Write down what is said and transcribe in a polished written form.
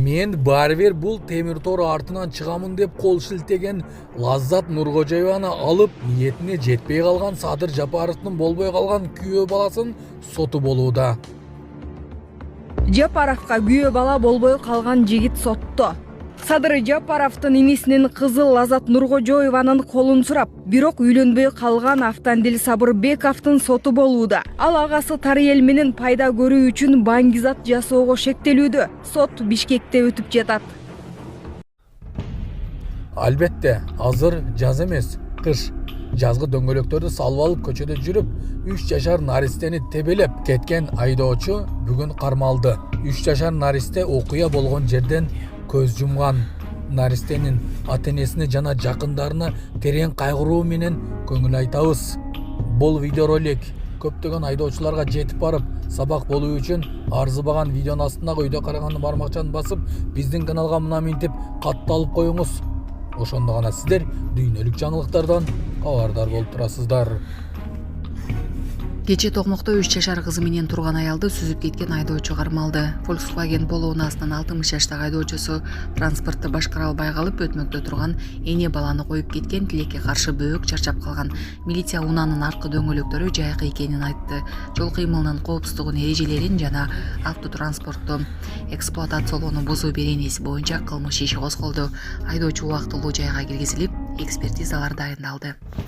Мен баары бир бул темир тор артынан чыгамын деп кол шилтеген Лаззат Нуркожоеваны алып, ниетине жетпей калган Садыр Жапаровдун болбой калган күйөө баласын соту болууда. Жапаровка күйөө бала болбой калган жигит сотто. Садыр Жапаровдун инисинин кызы Лаззат Нуркожоеванын колун сурап, бирок үйлөнбөй калган Автандил Сабырбековдун соту болууда. Ал агасы Тариел менен пайда көрүү үчүн баңгизат жасоого шектелүүдө. Сот Бишкекте өтүп жатат. Албетте, азыр жаз эмес, кыш. Жазгы дөңгөлөктөрдү салып алып көчөдө жүрүп, 3 жашар наристени тебелеп кеткен айдоочу бүгүн кармалды. 3 жашар наристе окуя болгон жерден көз жумган. Наристенин ата-энесине жана жакындарына терең кайгыруу менен көңүл айтабыз. Бул видеоролик көптөгөн айдоочуларга жетип барып, сабак болуу үчүн арзыбаган видеонун астындагы үйдө караганды бармакчаны басып, биздин каналга мына минтип катталып коюңуз. Ошондо гана сиздер дүйнөлүк жаңылыктардан кабардар болуп турасыздар. Кечээ Токмокто 3 жашар кызы менен турган аялды сүзүп кеткен айдоочу кармалды. Volkswagen Polo унаасынын 60 жаштагы айдоочусу транспортты башкара албай калып, өтмөктө турган эне баланы коюп кеткен. Тилекке каршы бөөк чарчап калган. Милиция унаанын аркы дөңгөлөктөрү жайкы экенин айтты. Жол кыймылынын коопсуздугун эрежелерин жана автотранспортту эксплуатациялоону бузуу беренеси боюнча кылмыш иши козголду. Айдоочу убактылуу жайга киргизилип, экспертизалар дайындалды.